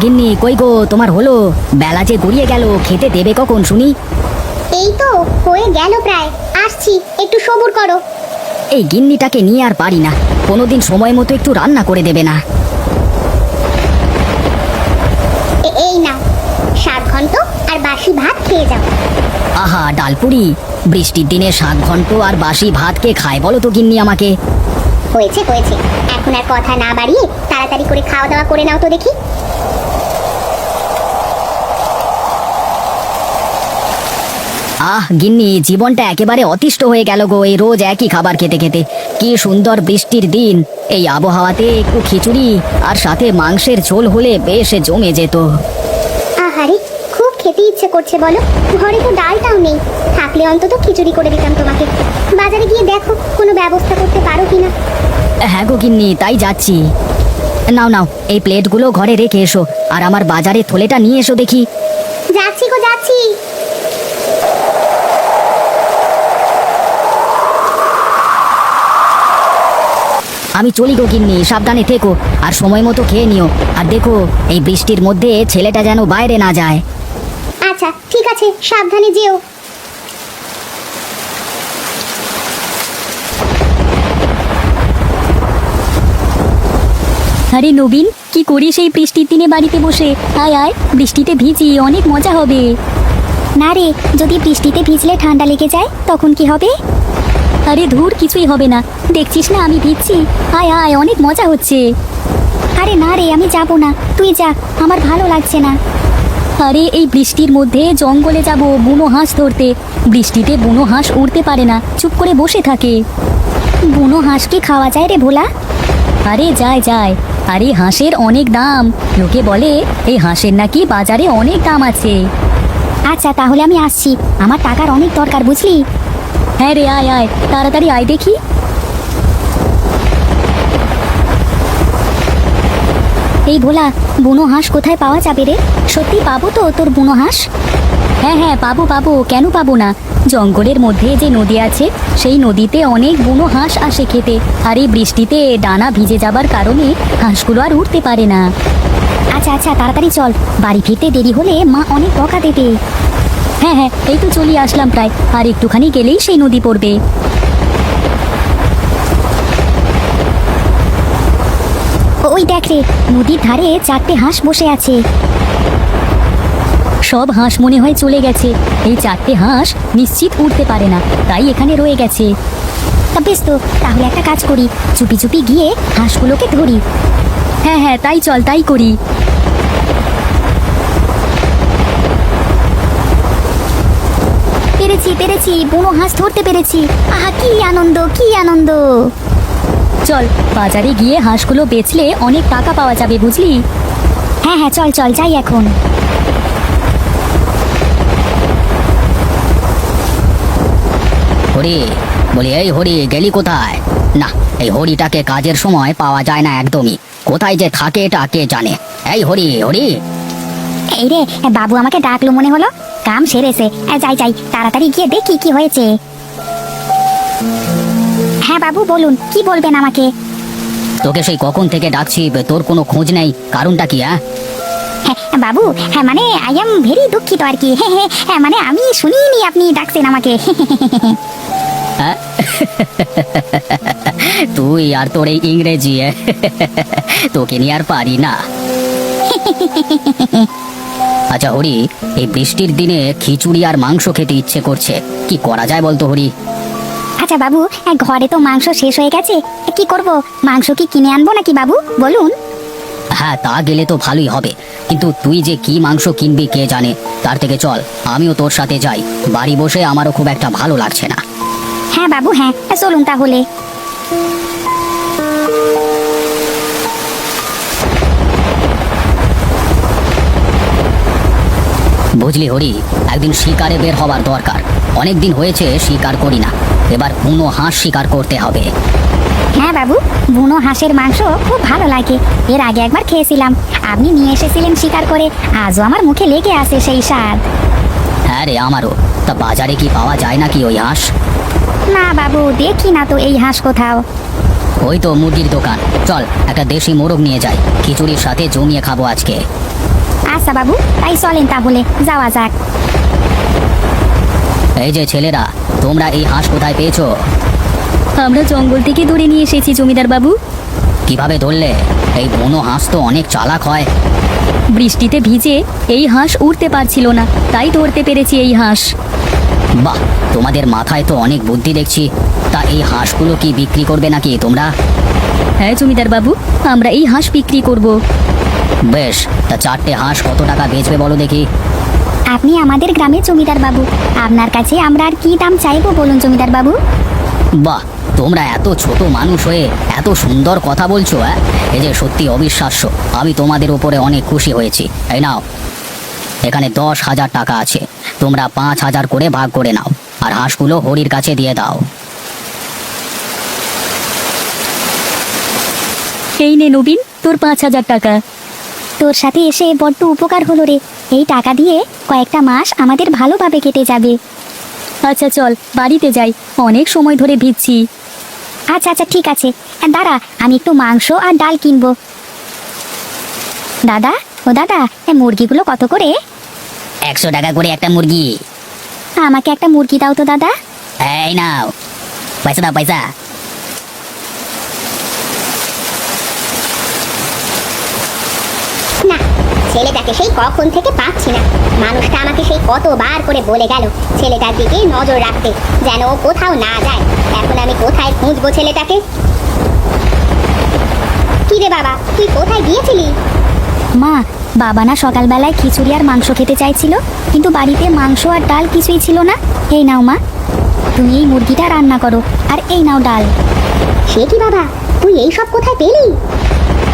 গিন্নি কই গো, তোমার হলো? বেলা যে গড়িয়ে গেল, খেতে দেবে কখন শুনি? এই তো হয়ে গেল প্রায়, আসছি, একটু সবুর করো। এই গিন্নিটাকে নিয়ে আর পারি না, কোনোদিন সময় মতো একটু রান্না করে দেবে না। এই নাও, শাক ঘন্ট আর বাসি ভাত খেয়ে যাও। আহা ডালপুরি, বৃষ্টির দিনে শাক ঘন্ট আর বাসি ভাত কে খায় বলো তো গিন্নি আমাকে? হয়েছে হয়েছে, এখন আর কথা না বাড়িয়ে তাড়াতাড়ি করে খাওয়া দাওয়া করে নাও তো দেখি। গিন্নি, জীবনটা একেবারে অতিষ্ঠ হয়ে গেল গো, এই রোজ একই খাবার খেতে খেতে। কি সুন্দর বৃষ্টির দিন, এই আবহাওয়াতে একটু খিচুড়ি আর সাথে মাংসের ঝোল হলে বেশ জমে যেত। আহারে, খুব খেতে ইচ্ছে করছে বলো, ঘরে তো ডালটাও নেই, থাকলে অন্তত খিচুড়ি করে দিতাম তোমাকে। বাজারে গিয়ে দেখো কোনো ব্যবস্থা করতে পারো কিনা। হ্যাঁ গো গিন্নি, তাই যাচ্ছি। নাও নাও, এই প্লেটগুলো ঘরে রেখে এসো, আর আমার বাজারে থলেটা নিয়ে এসো দেখি। যাচ্ছি গো যাচ্ছি। আমি চলি গো গিন্নি, সাবধানে থেকো, আর সময় মতো খেয়ে নিও। আর দেখো, এই বৃষ্টির মধ্যে ছেলেটা যেন বাইরে না যায়। আচ্ছা ঠিক আছে, সাবধানে যেও। আরে নবীন, কি করিস এই বৃষ্টির দিনে বাড়িতে বসে? আয় আয়, বৃষ্টিতে ভিজি, অনেক মজা হবে। না রে, যদি বৃষ্টিতে ভিজলে ঠান্ডা লেগে যায় তখন কি হবে? আরে ধুর, কিছুই হবে না, দেখছিস না আমি ভিজছি। আয় আয়, অনেক মজা হচ্ছে। আরে না রে, আমি যাব না, তুই যা, আমার ভালো লাগছে না। আরে এই বৃষ্টির মধ্যে জঙ্গলে যাব বুনো হাঁস ধরতে। বৃষ্টিতে বুনো হাঁস উড়তে পারে না, চুপ করে বসে থাকে। বুনো হাঁস কি খাওয়া যায় রে ভোলা? আরে যায় যায়, আরে হাঁসের অনেক দাম, লোকে বলে এই হাঁসের নাকি বাজারে অনেক দাম আছে। আচ্ছা তাহলে আমি আসছি, আমার টাকার অনেক দরকার বুঝলি। হ্যাঁ রে, আয় আয়, তাড়াতাড়ি আয় দেখি। এই ভোলা, বুনো হাঁস কোথায় পাওয়া যাবে রে? সত্যি পাবো তো তোর বুনো হাঁস? হ্যাঁ হ্যাঁ, পাবো পাবো, কেন পাবো না। জঙ্গলের মধ্যে যে নদী আছে, সেই নদীতে অনেক বুনো হাঁস আসে খেতে। আর এই বৃষ্টিতে ডানা ভিজে যাবার কারণে হাঁসগুলো আর উঠতে পারে না। আচ্ছা আচ্ছা, তাড়াতাড়ি চল, বাড়ি ফিরতে দেরি হলে মা অনেক বকা দেবে। হ্যাঁ হ্যাঁ, এই তো চলে আসলাম প্রায়, আর একটুখানি গেলেই সেই নদী পড়বে। ওই দেখ রে, নদীর ধারে 4টে হাঁস বসে আছে। সব হাঁস মনে হয় চলে গেছে। এই 4টে হাঁস নিশ্চিত উঠতে পারে না, তাই এখানে রয়ে গেছে। তা বেশ তো, তাহলে একটা কাজ করি, চুপি চুপি গিয়ে হাঁসগুলোকে ধরি। হ্যাঁ হ্যাঁ, তাই চল, তাই করি। পেরেছি পেরেছি, বুনো হাঁস ধরতে পেরেছি। আহা কি আনন্দ, কি আনন্দ। চল, বাজারে গিয়ে হাঁসগুলো বেচলে অনেক টাকা পাওয়া যাবে বুঝলি। হ্যাঁ হ্যাঁ, চল চল, যাই এখন। হরি, বলি এই হরি, গেলি কোথায়? না, এই হরিটাকে কাজের সময় পাওয়া যায় না একদমই, কোথায় যে থাকে এটা কে জানে। এই হরি হরি। এই রে, বাবু আমাকে ডাকলো মনে হলো, কাম সেরেছে। যাই যাই, তাড়াতাড়ি গিয়ে দেখি কি হয়েছে। হ্যাঁ বাবু বলুন, কি বলবেন আমাকে? তোকে সেই কখন থেকে ডাকছি, তোর কোনো খোঁজ নেই, কারণটা কি? হ্যাঁ বাবু, হ্যাঁ মানে আই এম ভেরি দুঃখিত আর কি। হ্যাঁ মানে আমি শুনিনি আপনি ডাকছেন আমাকে। হ্যাঁ? তুই আর তোর এই ইংরেজি, তোকে নিয়ে আর পারি না। আচ্ছা হরি, এই বৃষ্টির দিনে খিচুড়ি আর মাংস খেতে ইচ্ছে করছে, কি করা যায় বলতো হরি? আচ্ছা বাবু, ঘরে তো মাংস শেষ হয়ে গেছে, কি করব? মাংস কি কিনে আনবো নাকি বাবু বলুন? হ্যাঁ, তা গেলে তো ভালোই হবে, কিন্তু তুই যে কি মাংস কিনবি কে জানে। তার থেকে চল আমিও তোর সাথে যাই, বাড়ি বসে আমারও খুব একটা ভালো লাগছে না। হ্যাঁ বাবু, হ্যাঁ চলুন তাহলে। বুঝলি হরি, একদিন শিকারে বের হবার দরকার, অনেক দিন হয়েছে শিকার করি না, এবার বুনো হাঁস শিকার করতে হবে। হ্যাঁ বাবু, বুনো হাঁসের মাংস খুব ভালো লাগে, এর আগে একবার খেয়েছিলাম, আপনি নিয়ে এসেছিলেন শিকার করে, আজও আমার মুখে লেগে আছে সেই স্বাদ। হ্যাঁ রে, আমারও। তা বাজারে কি পাওয়া যায় নাকি ওই হাঁস? না বাবু, দেখি না তো এই হাঁস কোথাও। ও ওই তো মুরগির দোকান, চল একটা দেশি মোরগ নিয়ে যাই, খিচুড়ির সাথে জমিয়ে খাবো আজকে। আচ্ছা বাবু, তাই চলেন তাহলে যাওয়া যাক। এই যে ছেলেরা, তোমরা এই হাঁস কোথায় পেয়েছো? আমরা জঙ্গল থেকে ধরে নিয়ে এসেছি জমিদার বাবু। কিভাবে ধরলে? এই বুনো হাঁস তো অনেক চালাক হয়। বৃষ্টিতে ভিজে এই হাঁস উড়তে পারছিল না, তাই ধরতে পেরেছি এই হাঁস। বাহ, তোমাদের মাথায় তো অনেক বুদ্ধি দেখছি। তা এই হাঁসগুলো কি বিক্রি করবে নাকি তোমরা? হ্যাঁ জমিদার বাবু, আমরা এই হাঁস বিক্রি করব। বেশ, তা 4টে হাঁস কত টাকা বেচবে বলো দেখি। আপনি আমাদের গ্রামের জমিদার বাবু, আপনার কাছে আমরা আর কি দাম চাইবো বলুন জমিদার বাবু। বাহ, তোমরা এত ছোট মানুষ হয়ে এত সুন্দর কথা বলছো। এই যে সত্যি অবিশ্বাস্য, আমি তোমাদের উপরে অনেক খুশি হয়েছি। এই নাও, এখানে 10,000 টাকা আছে, তোমরা 5,000 করে ভাগ করে নাও, আর হাঁসগুলো হরির কাছে দিয়ে দাও। এই নে নবীন, তোর 5,000 টাকা। তোর সাথে এসে বড্ড উপকার হলো রে, এই টাকা দিয়ে কয়েকটা মাস আমাদের ভালোভাবে কেটে যাবে। আচ্ছা চল বাড়িতে যাই, অনেক সময় ধরে ভিজছি। আচ্ছা আচ্ছা ঠিক আছে, দাঁড়া আমি একটু মাংস আর ডাল কিনবো। দাদা, ও দাদা, মুরগিগুলো কত করে? 100 টাকা করে একটা মুরগি। আমাকে একটা মুরগি দাও তো দাদা। এই নাও, পয়সা দাও, পয়সা। না, ছেলেটাকে সেই কখন থেকে পাচ্ছি না। মানুষটা আমাকে সেই কতবার করে বলে গেল ছেলেটার দিকে নজর রাখতে, যেন ও কোথাও না যায়। এখন আমি কোথায় খুঁজবো ছেলেটাকে? কি রে বাবা, তুই কোথায় গিয়েছিলি? মা, বাবা না সকালবেলায় খিচুড়ি আর মাংস খেতে চাইছিল, কিন্তু বাড়িতে মাংস আর ডাল কিছুই ছিল না। এই নাও মা, তুমি এই মুরগিটা রান্না করো, আর এই নাও ডাল। সে কি বাবা, তুই এই সব কোথায় পেলি?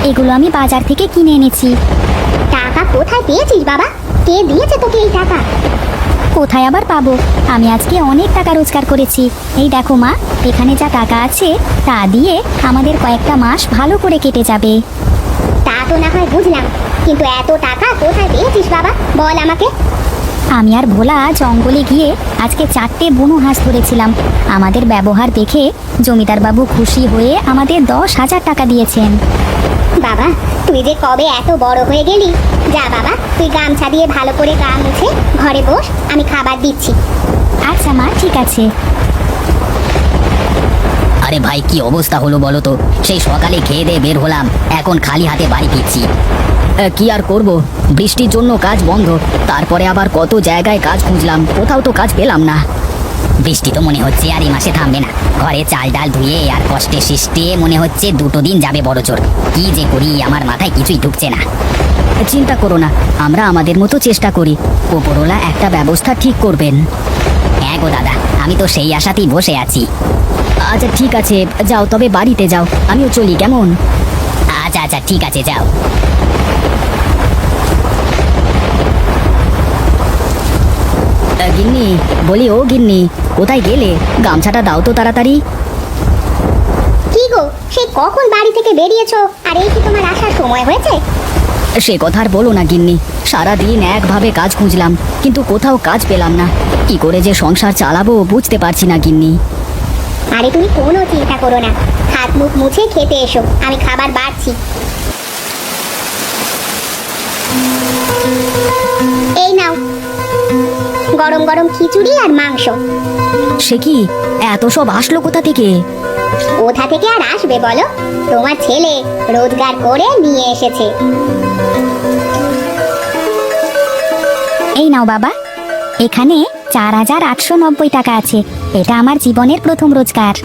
এগুলো আমি বাজার থেকে কিনে এনেছি। টাকা কোথায় পেয়েছিস বাবা? কে দিয়েছে তোকে এই টাকা? কোথায় আবার পাবো, আমি আজকে অনেক টাকা রোজগার করেছি। এই দেখো মা, এখানে যা টাকা আছে তা দিয়ে আমাদের কয়েকটা মাস ভালো করে কেটে যাবে। তা তো না হয় বুঝলাম, কিন্তু এত টাকা কোথায় পেয়েছিস বাবা, বল আমাকে। আমি আর ভোলা জঙ্গলে গিয়ে আজকে 4টে বুনো হাঁস ধরেছিলাম। আমাদের ব্যবহার দেখে জমিদার বাবু খুশি হয়ে আমাদের 10,000 টাকা দিয়েছেন। বাবা, তুই যে কবে এত বড় হয়ে গেলি। যা বাবা, তুই গামছা দিয়ে ভালো করে গা মুছে ঘরে বস, আমি খাবার দিচ্ছি। আচ্ছা মা, ঠিক আছে। আরে ভাই, কি অবস্থা হলো বলো তো? সেই সকালে খেয়ে দিয়ে বের হলাম, এখন খালি হাতে বাড়ি ফিরছি। কি আর করব, বৃষ্টির জন্য কাজ বন্ধ। তারপরে আবার কত জায়গায় কাজ খুঁজলাম, কোথাও তো কাজ পেলাম না। বৃষ্টি তো মনে হচ্ছে আর এই মাসে থামবে না। ঘরে চাল ডাল ধুয়ে আর কষ্টে সৃষ্টে মনে হচ্ছে 2 দিন যাবে বড় জোর। কি যে করি, আমার মাথায় কিছুই ঢুকছে না। চিন্তা করো না, আমরা আমাদের মতো চেষ্টা করি, ওপরওয়ালা একটা ব্যবস্থা ঠিক করবেন। হ্যাঁ গো দাদা, আমি তো সেই আশাতেই বসে আছি। আচ্ছা ঠিক আছে, যাও তবে বাড়িতে যাও, আমিও চলি কেমন? আচ্ছা আচ্ছা ঠিক আছে, যাও। গিন্নি, বলি ও গিন্নি, কোথায় গেলে? গামছাটা দাও তো তাড়াতাড়ি। কি গো, সেই কখন বাড়ি থেকে বেরিয়েছো, আর এই কি তোমার আসার সময় হয়েছে? সে কথা আর বলো না গিন্নি, সারাদিন একভাবে কাজ খুঁজলাম, কিন্তু কোথাও কাজ পেলাম না। কি করে যে সংসার চালাবো বুঝতে পারছি না গিন্নি। আরে তুমি কোনো চিন্তা করো না, হাত মুখ মুছে খেতে এসো, আমি খাবার বাড়ছি। এই নাও, গরম গরম খিচুড়ি আর মাংস। সে কি, এত সব আসলো কোথা থেকে? কোথা থেকে আর আসবে বলো, তোমার ছেলে রোজগার করে নিয়ে এসেছে। এই নাও বাবা, এখানে 4,890 টাকা আছে। এটা আমার জীবনের প্রথম রোজগার।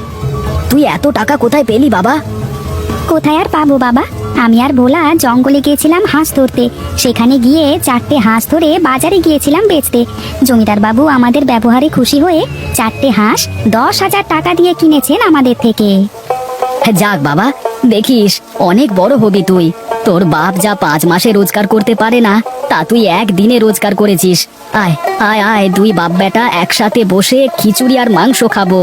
তুই এত টাকা কোথায় পেলি বাবা? কোথায় আর পাবো বাবা, আমি আর ভোলা জঙ্গলে গিয়েছিলাম হাঁস ধরতে। সেখানে গিয়ে 4টে হাঁস ধরে বাজারে গিয়েছিলাম বেচতে। জমিদার বাবু আমাদের ব্যবহারে খুশি হয়ে 4টে হাঁস 10,000 টাকা দিয়ে কিনেছেন আমাদের থেকে। যাক বাবা, দেখিস অনেক বড় হবি তুই। তোর বাপ যা 5 মাসে রোজগার করতে পারে না, তা তুই একদিনে রোজগার করেছিস। আয় আয় আয়, দুই বাপ বেটা একসাথে বসে খিচুড়ি আর মাংস খাবো।